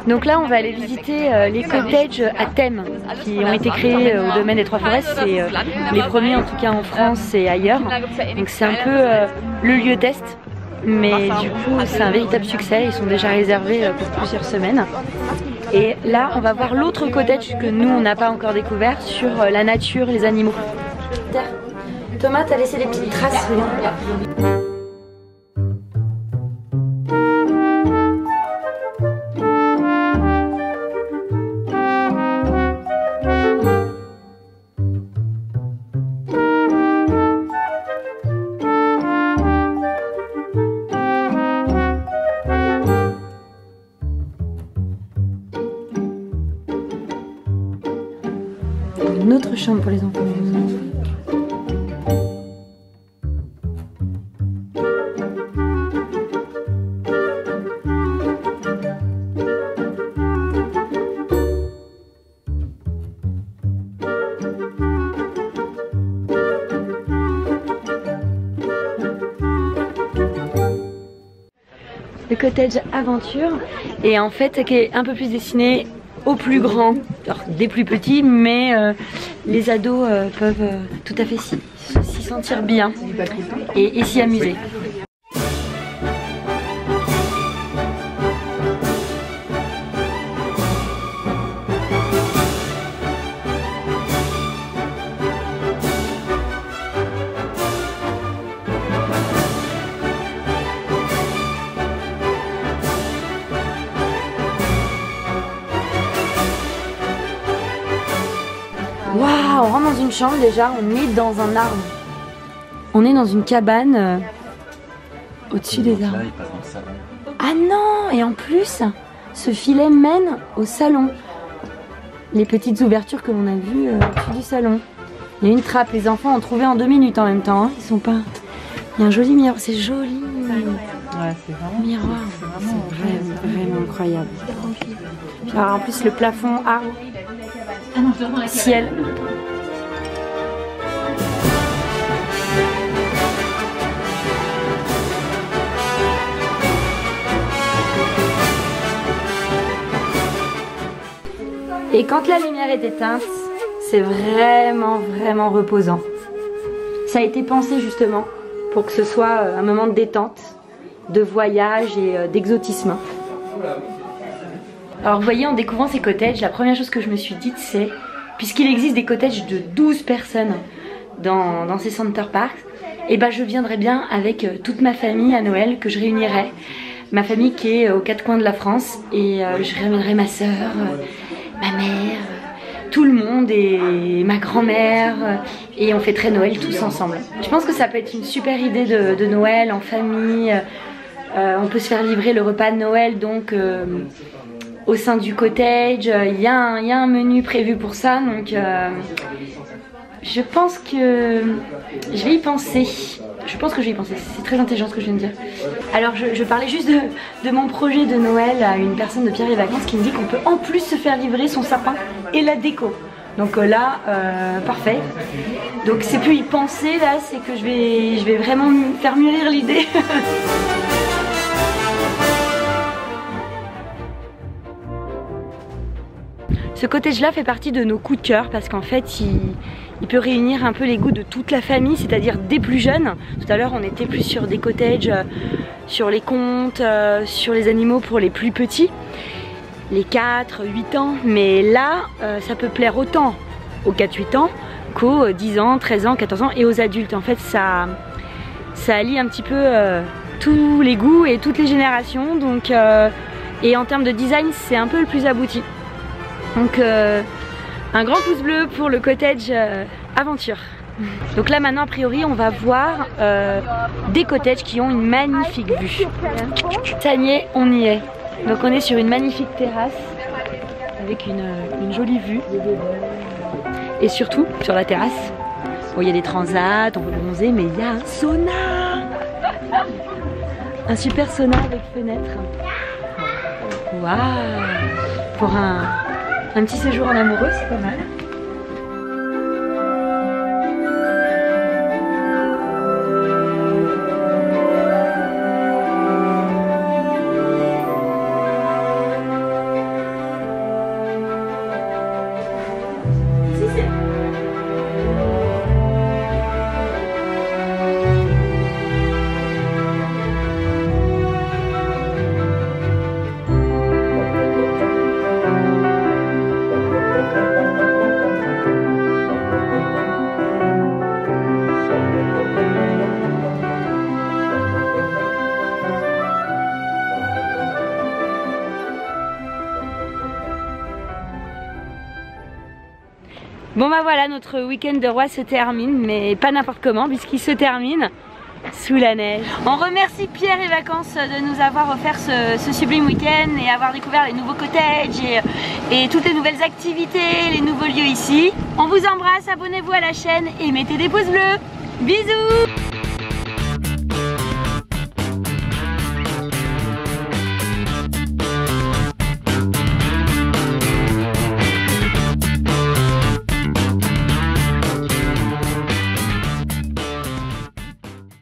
Donc là on va aller visiter les cottages à thème qui ont été créés au domaine des Trois Forêts. C'est les premiers en tout cas en France et ailleurs. Donc c'est un peu le lieu test. Mais du coup c'est un véritable succès, ils sont déjà réservés pour plusieurs semaines. Et là on va voir l'autre cottage que nous on n'a pas encore découvert sur la nature, les animaux. Thomas, t'as laissé des petites traces, regarde. Une autre chambre pour les enfants. Le cottage aventure et en fait qui est un peu plus destiné aux plus grands, alors des plus petits, mais les ados peuvent tout à fait s'y sentir bien et s'y amuser. Waouh, on rentre dans une chambre déjà, on est dans un arbre. On est dans une cabane au-dessus des arbres. Ah non, et en plus, ce filet mène au salon. Les petites ouvertures que l'on a vues au-dessus du salon. Il y a une trappe, les enfants ont trouvé en 2 minutes en même temps. Hein. Ils sont pas... Il y a un joli miroir, c'est joli. Ouais, c'est vraiment miroir, c'est vraiment incroyable. Alors, en plus le plafond arbre. Ciel. Et quand la lumière est éteinte, c'est vraiment reposant. Ça a été pensé justement pour que ce soit un moment de détente, de voyage et d'exotisme. Alors vous voyez, en découvrant ces cottages, la première chose que je me suis dite c'est, puisqu'il existe des cottages de 12 personnes dans ces center parks, et ben je viendrai bien avec toute ma famille à Noël, que je réunirai. Ma famille qui est aux 4 coins de la France, et je ramènerai ma soeur, ma mère, tout le monde et ma grand-mère, et on fêterait Noël tous ensemble. Je pense que ça peut être une super idée de Noël en famille. On peut se faire livrer le repas de Noël donc au sein du cottage. Il y a un menu prévu pour ça, donc je pense que je vais y penser. Je pense que je vais y penser, c'est très intelligent ce que je viens de dire. Alors je parlais juste de mon projet de Noël à une personne de Pierre et Vacances qui me dit qu'on peut en plus se faire livrer son sapin et la déco. Donc là, parfait. Donc c'est plus y penser là, c'est que je vais vraiment faire mûrir l'idée. Ce cottage-là fait partie de nos coups de cœur parce qu'en fait, il peut réunir un peu les goûts de toute la famille, c'est-à-dire des plus jeunes. Tout à l'heure, on était plus sur des cottages, sur les contes, sur les animaux pour les plus petits, les 4, 8 ans. Mais là, ça peut plaire autant aux 4-8 ans qu'aux 10 ans, 13 ans, 14 ans et aux adultes. En fait, ça allie un petit peu tous les goûts et toutes les générations. Donc, et en termes de design, c'est un peu le plus abouti. Donc un grand pouce bleu pour le cottage aventure. Donc là maintenant a priori on va voir des cottages qui ont une magnifique vue. Ça y est, on y est. Donc on est sur une magnifique terrasse avec une jolie vue. Et surtout sur la terrasse, bon, il y a des transats, on peut bronzer, mais il y a un sauna. Un super sauna avec fenêtre. Waouh. Pour un petit séjour en amoureux, c'est pas mal. Bon bah voilà, notre week-end de roi se termine, mais pas n'importe comment puisqu'il se termine sous la neige. On remercie Pierre et Vacances de nous avoir offert ce sublime week-end et avoir découvert les nouveaux cottages et toutes les nouvelles activités, les nouveaux lieux ici. On vous embrasse, abonnez-vous à la chaîne et mettez des pouces bleus. Bisous!